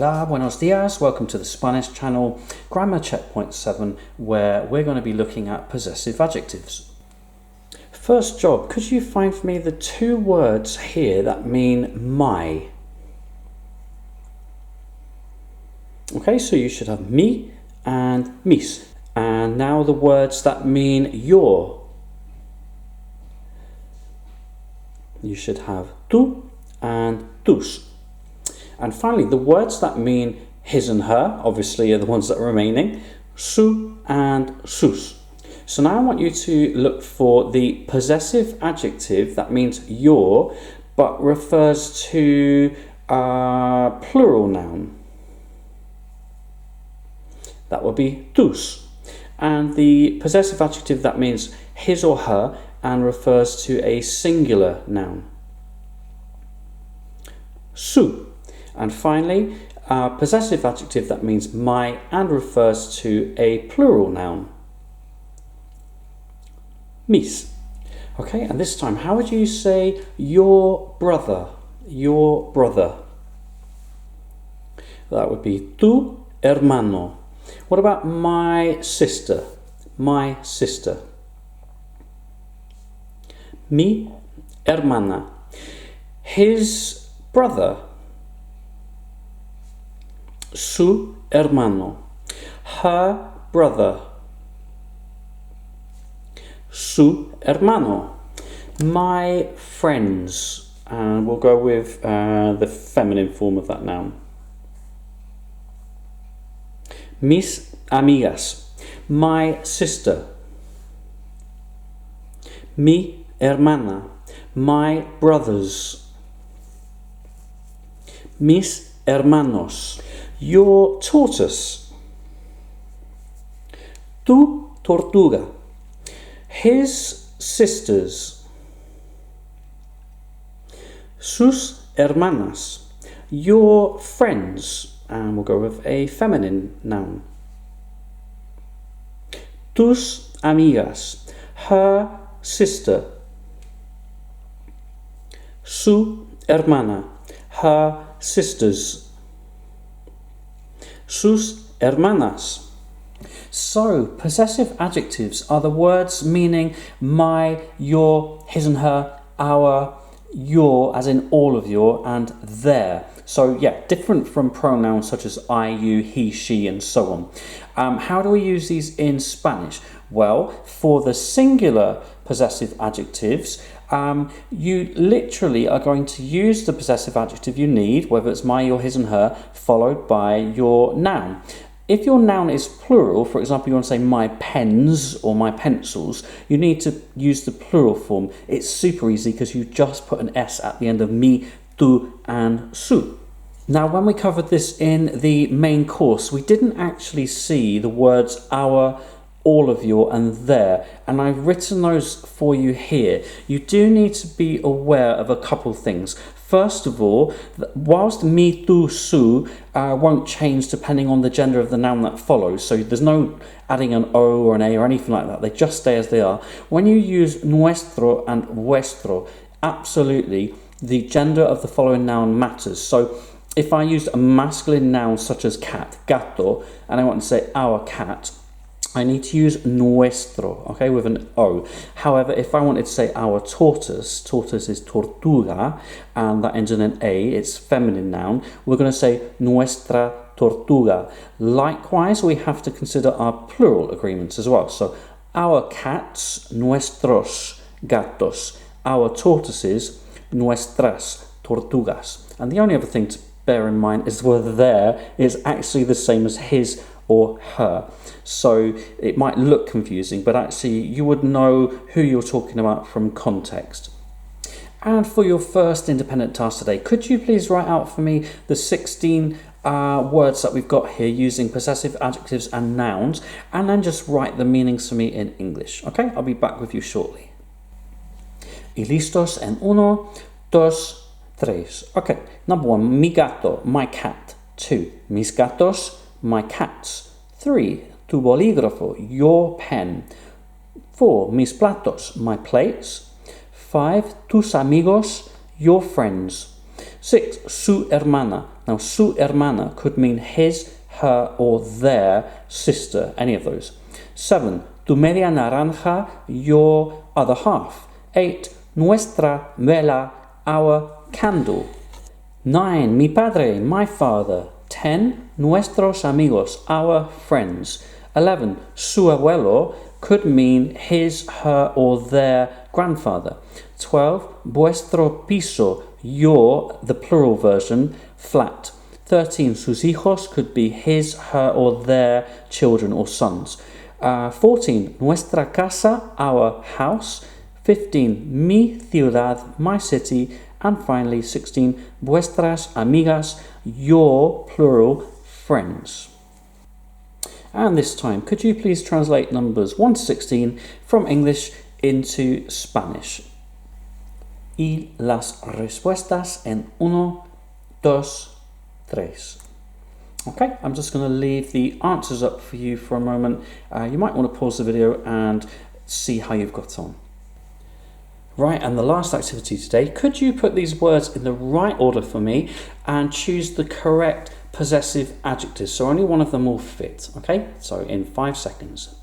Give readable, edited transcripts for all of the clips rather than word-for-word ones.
Hola, buenos dias. Welcome to the Spanish channel, Grammar Checkpoint 7, where we're going to be looking at possessive adjectives. First job, could you find for me the two words here that mean my? Okay, so you should have mi and mis. And now the words that mean your. You should have tu and tus. And finally, the words that mean his and her, obviously, are the ones that are remaining, su and sus. So now I want you to look for the possessive adjective that means your, but refers to a plural noun. That would be tus. And the possessive adjective that means his or her and refers to a singular noun. Su. And finally, a possessive adjective that means my and refers to a plural noun. Mis. Okay, and this time, how would you say your brother? Your brother. That would be tu hermano. What about my sister? My sister. Mi hermana. His brother. Su hermano. Her brother. Su hermano. My friends. And we'll go with the feminine form of that noun. Mis amigas. My sister. Mi hermana. My brothers. Mis hermanos. Your tortoise. Tu tortuga. His sisters. Sus hermanas. Your friends. And we'll go with a feminine noun. Tus amigas. Her sister. Su hermana. Her sisters. Sus hermanas. So, possessive adjectives are the words meaning my, your, his and her, our, your, as in all of your, and their. So yeah, different from pronouns such as I, you, he, she, and so on. How do we use these in Spanish? Well, for the singular possessive adjectives, you literally are going to use the possessive adjective you need, whether it's my, your, his and her, followed by your noun. If your noun is plural, for example, you want to say my pens or my pencils, you need to use the plural form. It's super easy because you just put an S at the end of mi, tu, and su. Now, when we covered this in the main course, we didn't actually see the words our, all of your, and their, and I've written those for you here. You do need to be aware of a couple things. First of all, whilst mi, tu, su won't change depending on the gender of the noun that follows, so there's no adding an O or an A or anything like that, they just stay as they are. When you use nuestro and vuestro, absolutely, the gender of the following noun matters. So if I used a masculine noun such as cat, gato, and I want to say our cat, I need to use nuestro, okay, with an O. However, if I wanted to say our tortoise, tortoise is tortuga, and that ends in an A, it's feminine noun, we're going to say nuestra tortuga. Likewise, we have to consider our plural agreements as well. So, our cats, nuestros gatos. Our tortoises, nuestras tortugas. And the only other thing to bear in mind is whether there is actually the same as his or her. So it might look confusing, but actually you would know who you're talking about from context. And for your first independent task today, could you please write out for me the 16 words that we've got here using possessive adjectives and nouns, and then just write the meanings for me in English. Okay, I'll be back with you shortly. Y listos en uno, dos, tres. Okay, number one, mi gato, my cat. 2, mis gatos, my cats. 3, tu bolígrafo, your pen. 4, mis platos, my plates. 5, tus amigos, your friends. 6, su hermana. Now, su hermana could mean his, her, or their sister, any of those. 7, tu media naranja, your other half. 8, nuestra vela, our candle. 9, mi padre, my father. 10, nuestros amigos, our friends. 11, su abuelo could mean his, her, or their grandfather. 12, vuestro piso, your, the plural version, flat. 13, sus hijos could be his, her, or their children or sons. 14, nuestra casa, our house. 15, mi ciudad, my city. And finally, 16, vuestras amigas, your, plural, friends. And this time, could you please translate numbers 1 to 16 from English into Spanish? Y las respuestas en 1, 2, 3. Okay, I'm just going to leave the answers up for you for a moment. You might want to pause the video and see how you've got on. Right, and the last activity today, could you put these words in the right order for me and choose the correct possessive adjectives? So only one of them will fit, okay? So in 5 seconds.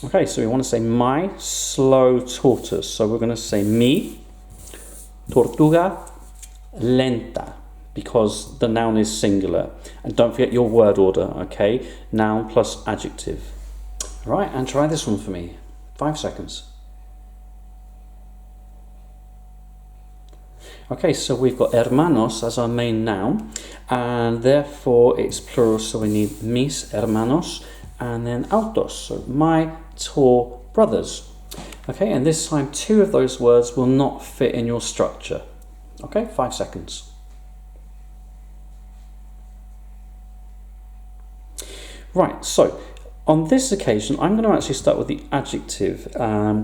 Okay, so we want to say my slow tortoise. So we're going to say mi tortuga lenta, because the noun is singular. And don't forget your word order, okay? Noun plus adjective. Right, and try this one for me. 5 seconds. Okay, so we've got hermanos as our main noun, and therefore it's plural, so we need mis hermanos, and then autos, so my two brothers. Okay, and this time 2 of those words will not fit in your structure. Okay, 5 seconds. Right, so on this occasion, I'm going to actually start with the adjective.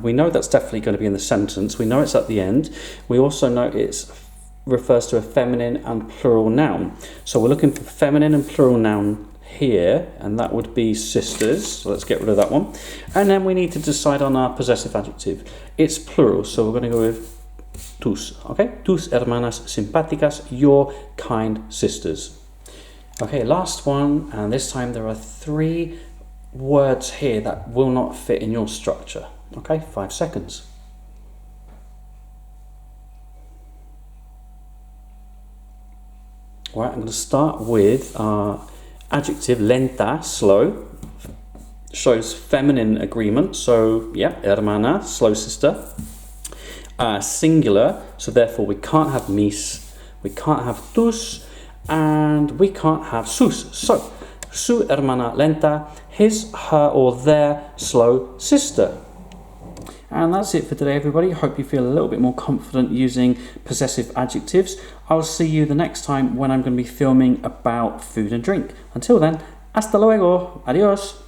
We know that's definitely going to be in the sentence. We know it's at the end. We also know it refers to a feminine and plural noun. So we're looking for feminine and plural noun here, and that would be sisters. So let's get rid of that one. And then we need to decide on our possessive adjective. It's plural, so we're going to go with tus. Okay, tus hermanas simpáticas, your kind sisters. Okay, last one, and this time there are 3 words here that will not fit in your structure. Okay, 5 seconds. Right, I'm going to start with our adjective lenta, slow. Shows feminine agreement, so yeah, hermana, slow sister. Singular, so therefore we can't have mis, we can't have tus, and we can't have sus. So su hermana lenta, his, her, or their slow sister. And that's it for today, everybody. Hope you feel a little bit more confident using possessive adjectives. I'll see you the next time when I'm going to be filming about food and drink. Until then, hasta luego. Adios.